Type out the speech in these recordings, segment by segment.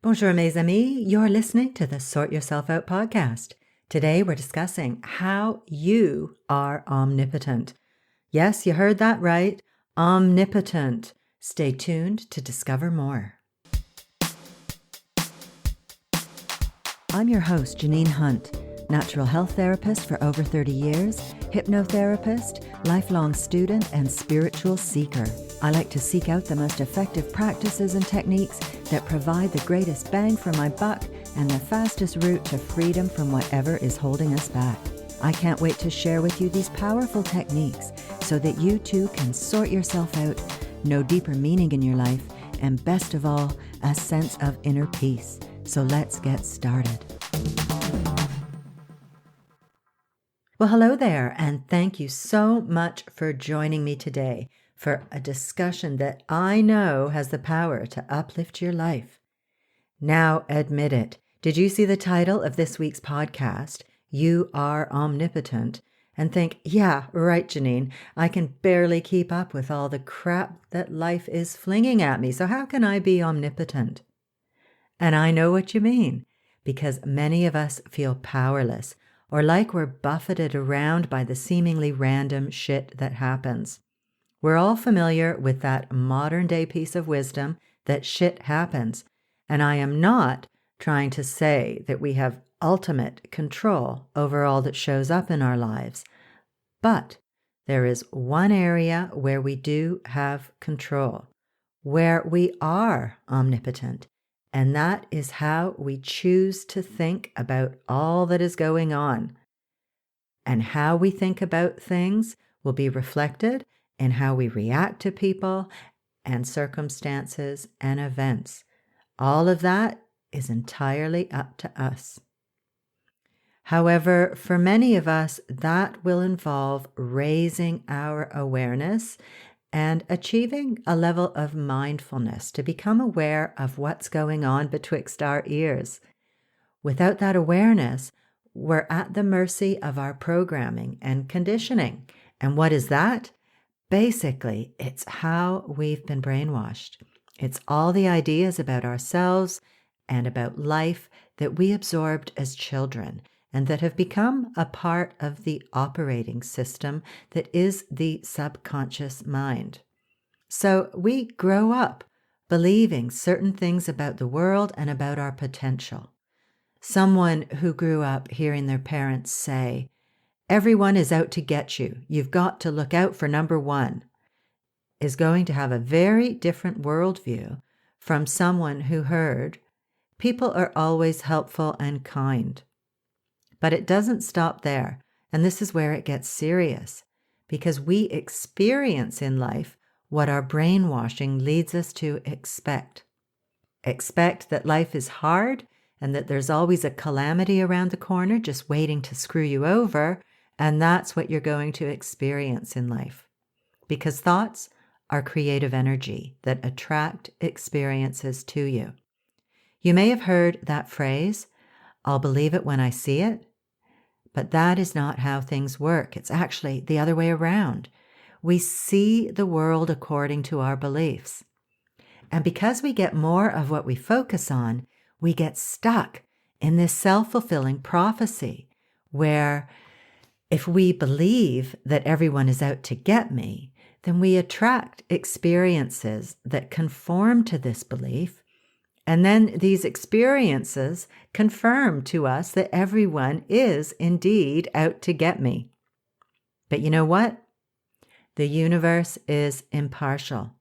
Bonjour, mes amis. You're listening to the Sort Yourself Out podcast. Today, we're discussing how you are omnipotent. Yes, you heard that right. Omnipotent. Stay tuned to discover more. I'm your host, Janine Hunt, natural health therapist for over 30 years, hypnotherapist, lifelong student, and spiritual seeker. I like to seek out the most effective practices and techniques that provide the greatest bang for my buck and the fastest route to freedom from whatever is holding us back. I can't wait to share with you these powerful techniques so that you too can sort yourself out, know deeper meaning in your life, and best of all, a sense of inner peace. So let's get started. Well, hello there, and thank you so much for joining me today for a discussion that I know has the power to uplift your life. Now, admit it. Did you see the title of this week's podcast, You Are Omnipotent, and think, yeah, right, Janine, I can barely keep up with all the crap that life is flinging at me, so how can I be omnipotent? And I know what you mean, because many of us feel powerless, or like we're buffeted around by the seemingly random shit that happens. We're all familiar with that modern-day piece of wisdom that shit happens, and I am not trying to say that we have ultimate control over all that shows up in our lives, but there is one area where we do have control, where we are omnipotent, and that is how we choose to think about all that is going on. And how we think about things will be reflected in how we react to people and circumstances and events. All of that is entirely up to us. However, for many of us, that will involve raising our awareness and achieving a level of mindfulness to become aware of what's going on betwixt our ears. Without that awareness, we're at the mercy of our programming and conditioning. And what is that? Basically, it's how we've been brainwashed. It's all the ideas about ourselves and about life that we absorbed as children and that have become a part of the operating system that is the subconscious mind. So we grow up believing certain things about the world and about our potential. Someone who grew up hearing their parents say, "Everyone is out to get you. You've got to look out for number one," is going to have a very different worldview from someone who heard, "People are always helpful and kind." But it doesn't stop there, and this is where it gets serious, because we experience in life what our brainwashing leads us to expect. Expect that life is hard and that there's always a calamity around the corner just waiting to screw you over, and that's what you're going to experience in life. Because thoughts are creative energy that attract experiences to you. You may have heard that phrase, "I'll believe it when I see it," but that is not how things work. It's actually the other way around. We see the world according to our beliefs. And because we get more of what we focus on, we get stuck in this self-fulfilling prophecy where if we believe that everyone is out to get me, then we attract experiences that conform to this belief. And then these experiences confirm to us that everyone is indeed out to get me. But you know what? The universe is impartial.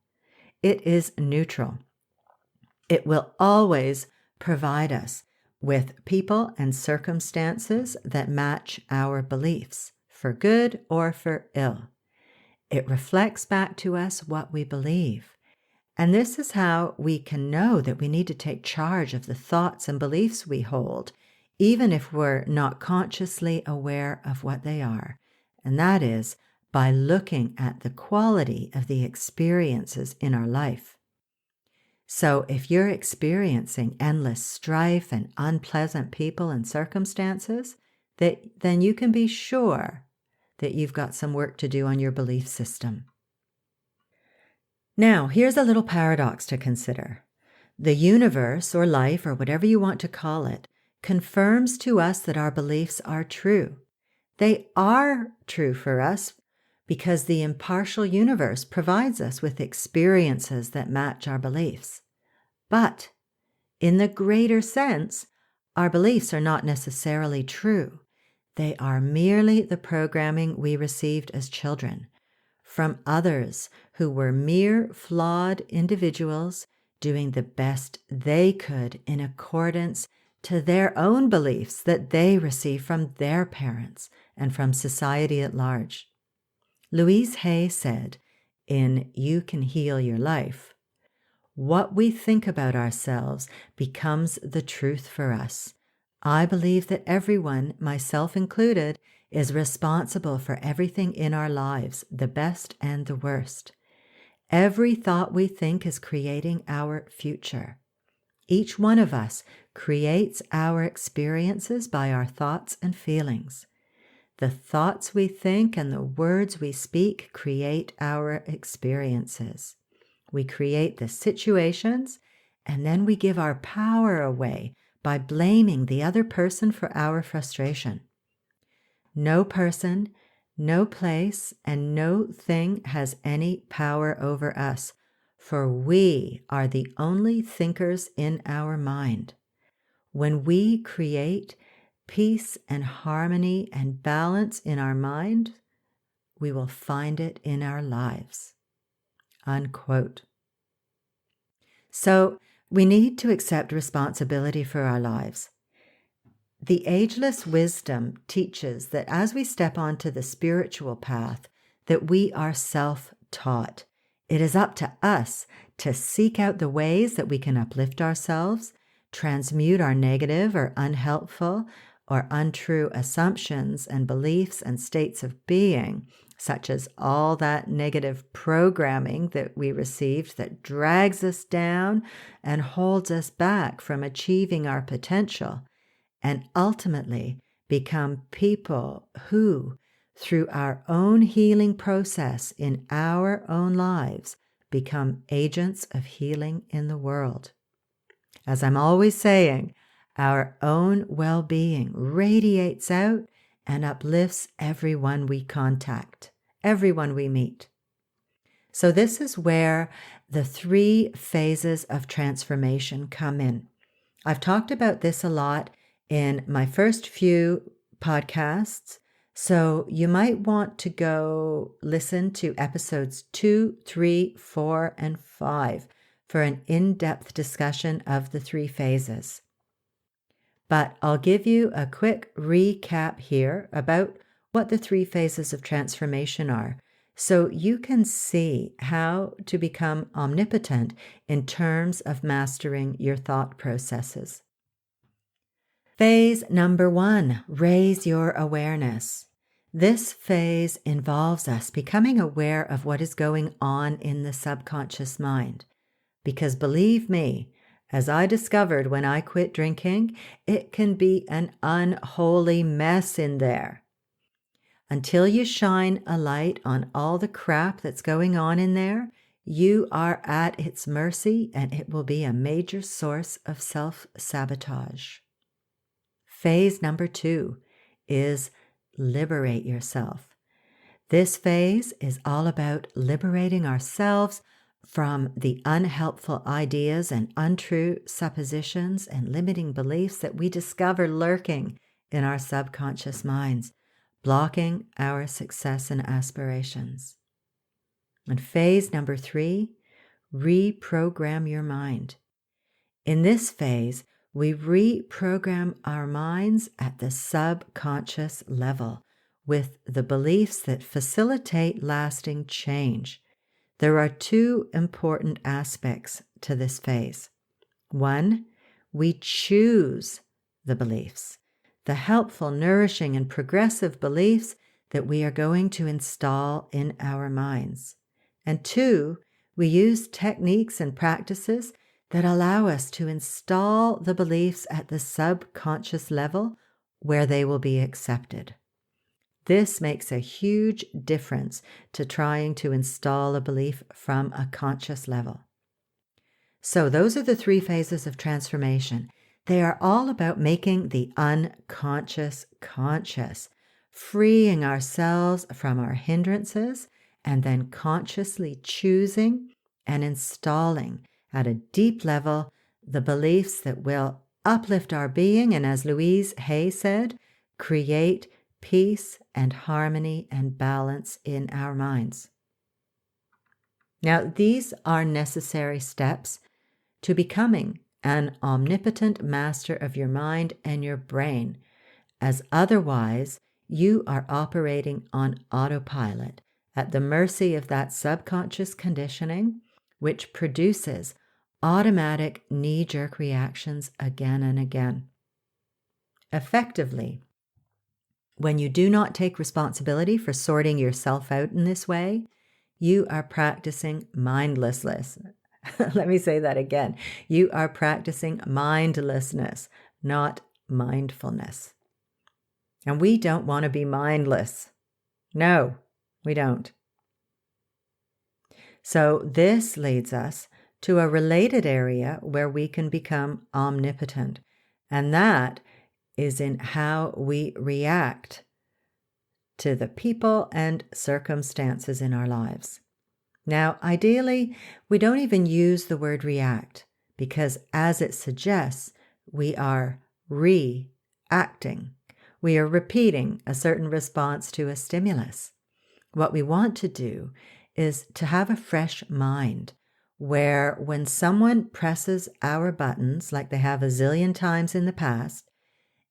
It is neutral. It will always provide us with people and circumstances that match our beliefs, for good or for ill. It reflects back to us what we believe. And this is how we can know that we need to take charge of the thoughts and beliefs we hold, even if we're not consciously aware of what they are. And that is by looking at the quality of the experiences in our life. So if you're experiencing endless strife and unpleasant people and circumstances, then you can be sure that you've got some work to do on your belief system. Now, here's a little paradox to consider. The universe or life or whatever you want to call it confirms to us that our beliefs are true. They are true for us because the impartial universe provides us with experiences that match our beliefs. But in the greater sense, our beliefs are not necessarily true. They are merely the programming we received as children from others who were mere flawed individuals doing the best they could in accordance to their own beliefs that they received from their parents and from society at large. Louise Hay said in You Can Heal Your Life, "What we think about ourselves becomes the truth for us. I believe that everyone, myself included, is responsible for everything in our lives, the best and the worst. Every thought we think is creating our future. Each one of us creates our experiences by our thoughts and feelings. The thoughts we think and the words we speak create our experiences. We create the situations, and then we give our power away by blaming the other person for our frustration. No person, no place, and no thing has any power over us, for we are the only thinkers in our mind. When we create peace and harmony and balance in our mind, we will find it in our lives." Unquote. So we need to accept responsibility for our lives. The ageless wisdom teaches that as we step onto the spiritual path, that we are self-taught. It is up to us to seek out the ways that we can uplift ourselves, transmute our negative or unhelpful or untrue assumptions and beliefs and states of being, such as all that negative programming that we received that drags us down and holds us back from achieving our potential, and ultimately become people who, through our own healing process in our own lives, become agents of healing in the world. As I'm always saying, our own well-being radiates out and uplifts everyone we contact, everyone we meet. So this is where the 3 phases of transformation come in. I've talked about this a lot in my first few podcasts, so you might want to go listen to episodes 2, 3, 4, and 5 for an in-depth discussion of the 3 phases. But I'll give you a quick recap here about what the 3 phases of transformation are, so you can see how to become omnipotent in terms of mastering your thought processes. Phase number 1, raise your awareness. This phase involves us becoming aware of what is going on in the subconscious mind. Because believe me, as I discovered when I quit drinking, it can be an unholy mess in there. Until you shine a light on all the crap that's going on in there, you are at its mercy and it will be a major source of self-sabotage. Phase number 2 is liberate yourself. This phase is all about liberating ourselves from the unhelpful ideas and untrue suppositions and limiting beliefs that we discover lurking in our subconscious minds, blocking our success and aspirations. And phase number 3, reprogram your mind. In this phase, we reprogram our minds at the subconscious level with the beliefs that facilitate lasting change. There are 2 important aspects to this phase. 1, we choose the beliefs, the helpful, nourishing, and progressive beliefs that we are going to install in our minds. And 2, we use techniques and practices that allow us to install the beliefs at the subconscious level where they will be accepted. This makes a huge difference to trying to install a belief from a conscious level. So those are the 3 phases of transformation. They are all about making the unconscious conscious, freeing ourselves from our hindrances, and then consciously choosing and installing at a deep level the beliefs that will uplift our being and, as Louise Hay said, create peace and harmony and balance in our minds. Now, these are necessary steps to becoming an omnipotent master of your mind and your brain, as otherwise you are operating on autopilot at the mercy of that subconscious conditioning, which produces automatic knee-jerk reactions again and again. Effectively, when you do not take responsibility for sorting yourself out in this way, you are practicing mindlessness. Let me say that again. You are practicing mindlessness, not mindfulness. And we don't want to be mindless. No, we don't. So this leads us to a related area where we can become omnipotent, and that is in how we react to the people and circumstances in our lives. Now, ideally, we don't even use the word react because, as it suggests, we are reacting. We are repeating a certain response to a stimulus. What we want to do is to have a fresh mind where when someone presses our buttons like they have a zillion times in the past,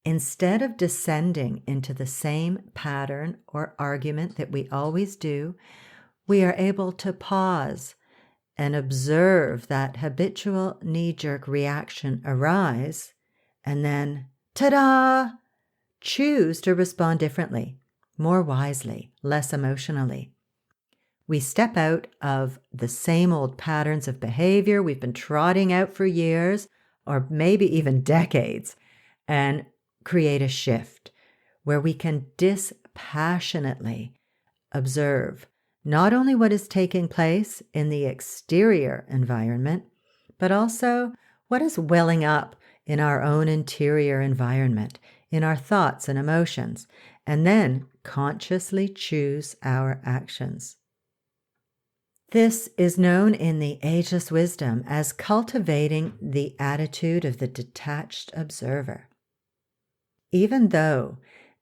instead of descending into the same pattern or argument that we always do, we are able to pause and observe that habitual knee-jerk reaction arise, and then, ta-da, choose to respond differently, more wisely, less emotionally. We step out of the same old patterns of behavior we've been trotting out for years, or maybe even decades, and create a shift where we can dispassionately observe not only what is taking place in the exterior environment, but also what is welling up in our own interior environment, in our thoughts and emotions, and then consciously choose our actions. This is known in the ageless wisdom as cultivating the attitude of the detached observer. Even though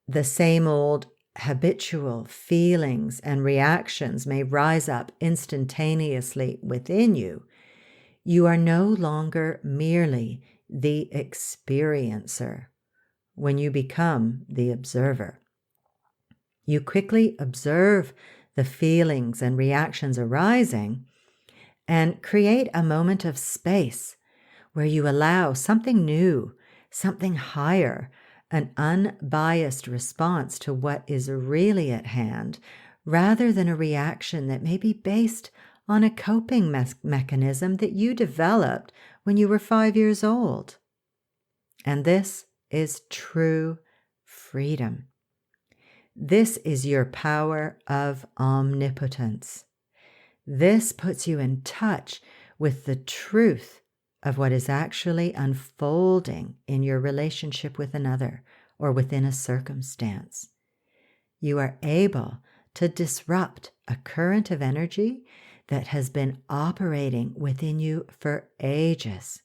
the same old habitual feelings and reactions may rise up instantaneously within you, you are no longer merely the experiencer when you become the observer. You quickly observe the feelings and reactions arising and create a moment of space where you allow something new, something higher, an unbiased response to what is really at hand, rather than a reaction that may be based on a coping mechanism that you developed when you were 5 years old. And this is true freedom. This is your power of omnipotence. This puts you in touch with the truth of what is actually unfolding in your relationship with another or within a circumstance. You are able to disrupt a current of energy that has been operating within you for ages.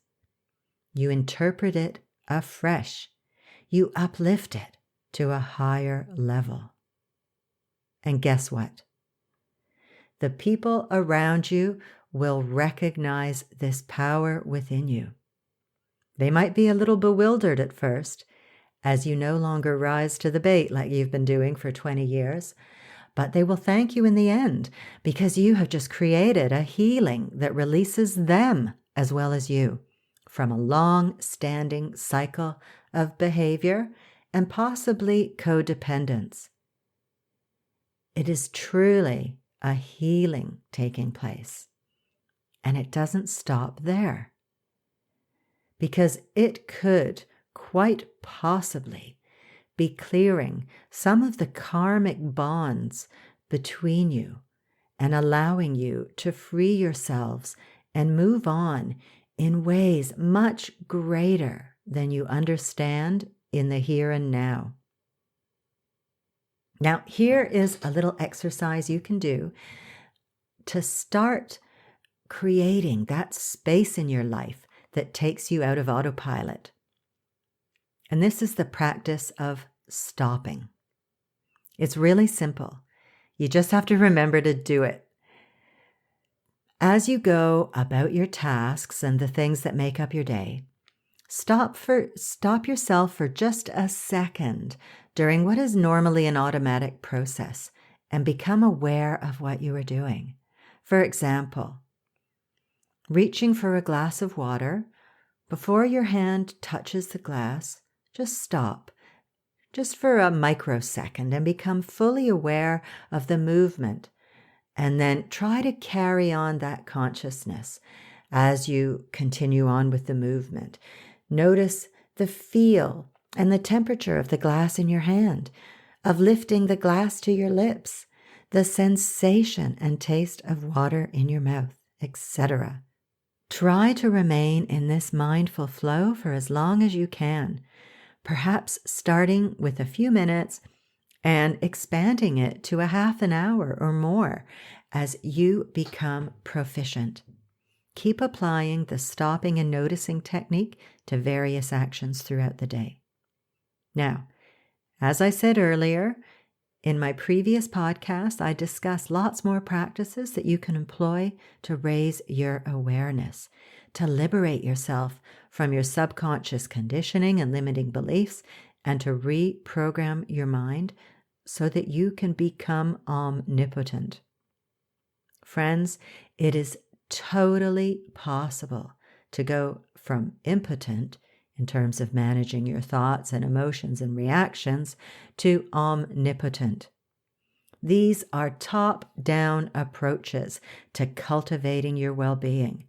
You interpret it afresh. You uplift it to a higher level. And guess what? The people around you will recognize this power within you. They might be a little bewildered at first, as you no longer rise to the bait like you've been doing for 20 years, but they will thank you in the end because you have just created a healing that releases them as well as you from a long-standing cycle of behavior and possibly codependence. It is truly a healing taking place. And it doesn't stop there, because it could quite possibly be clearing some of the karmic bonds between you and allowing you to free yourselves and move on in ways much greater than you understand in the here and now. Now, here is a little exercise you can do to start creating that space in your life that takes you out of autopilot. And this is the practice of stopping. It's really simple. You just have to remember to do it. As you go about your tasks and the things that make up your day, stop yourself for just a second during what is normally an automatic process and become aware of what you are doing. For example, reaching for a glass of water, before your hand touches the glass, just stop, just for a microsecond, and become fully aware of the movement. And then try to carry on that consciousness as you continue on with the movement. Notice the feel and the temperature of the glass in your hand, of lifting the glass to your lips, the sensation and taste of water in your mouth, etc. Try to remain in this mindful flow for as long as you can, perhaps starting with a few minutes and expanding it to a half an hour or more as you become proficient. Keep applying the stopping and noticing technique to various actions throughout the day. Now, as I said earlier, in my previous podcast, I discussed lots more practices that you can employ to raise your awareness, to liberate yourself from your subconscious conditioning and limiting beliefs, and to reprogram your mind so that you can become omnipotent. Friends, it is totally possible to go from impotent in terms of managing your thoughts and emotions and reactions to omnipotent. These are top-down approaches to cultivating your well-being,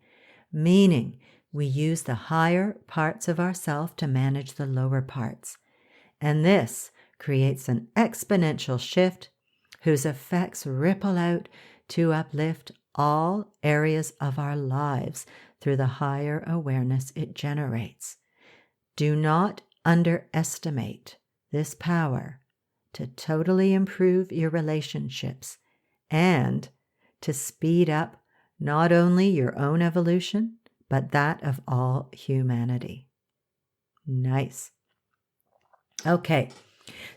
meaning we use the higher parts of ourself to manage the lower parts. And this creates an exponential shift whose effects ripple out to uplift all areas of our lives through the higher awareness it generates. Do not underestimate this power to totally improve your relationships and to speed up not only your own evolution, but that of all humanity. Nice. Okay,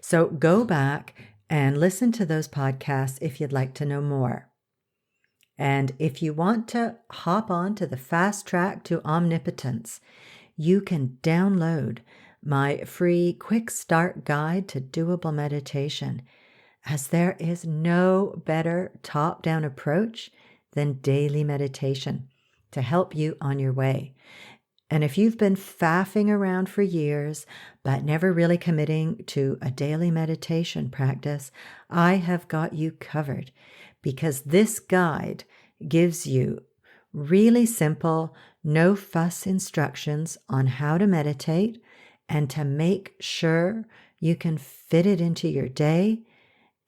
so go back and listen to those podcasts if you'd like to know more. And if you want to hop on to the fast track to omnipotence, you can download my free quick start guide to doable meditation, as there is no better top-down approach than daily meditation to help you on your way. And if you've been faffing around for years, but never really committing to a daily meditation practice, I have got you covered, because this guide gives you really simple, no-fuss instructions on how to meditate and to make sure you can fit it into your day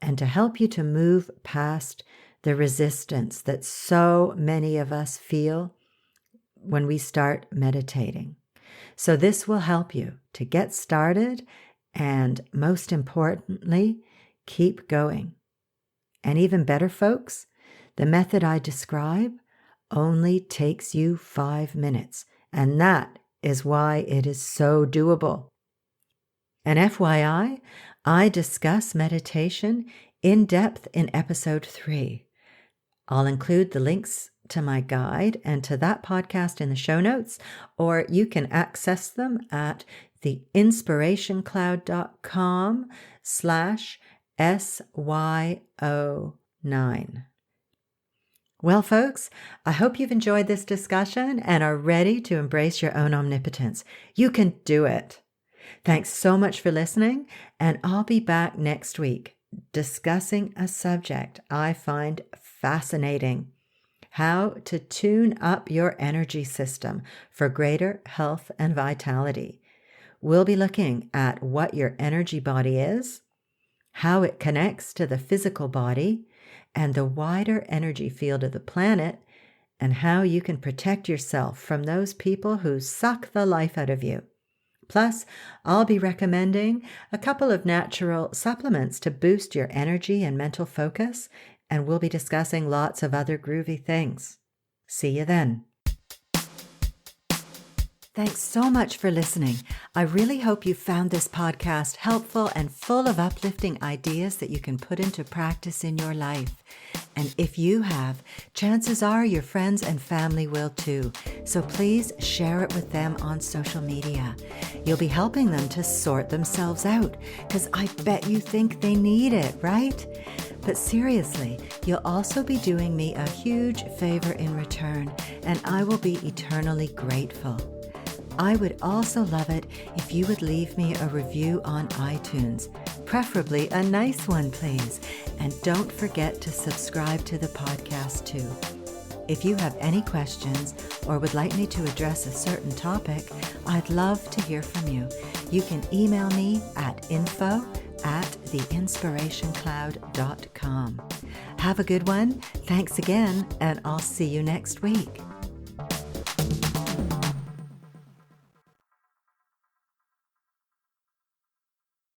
and to help you to move past the resistance that so many of us feel when we start meditating. So this will help you to get started and, most importantly, keep going. And even better, folks, the method I describe only takes you 5 minutes, and that is why it is so doable. And FYI, I discuss meditation in depth in episode 3. I'll include the links to my guide and to that podcast in the show notes, or you can access them at theinspirationcloud.com/SYO9. Well, folks, I hope you've enjoyed this discussion and are ready to embrace your own omnipotence. You can do it. Thanks so much for listening, and I'll be back next week discussing a subject I find fascinating: how to tune up your energy system for greater health and vitality. We'll be looking at what your energy body is, how it connects to the physical body and the wider energy field of the planet, and how you can protect yourself from those people who suck the life out of you. Plus, I'll be recommending a couple of natural supplements to boost your energy and mental focus, and we'll be discussing lots of other groovy things. See you then. Thanks so much for listening. I really hope you found this podcast helpful and full of uplifting ideas that you can put into practice in your life. And if you have, chances are your friends and family will too. So please share it with them on social media. You'll be helping them to sort themselves out, because I bet you think they need it, right? But seriously, you'll also be doing me a huge favor in return, and I will be eternally grateful. I would also love it if you would leave me a review on iTunes, preferably a nice one, please. And don't forget to subscribe to the podcast too. If you have any questions or would like me to address a certain topic, I'd love to hear from you. You can email me at info@theinspirationcloud.com. Have a good one. Thanks again, and I'll see you next week.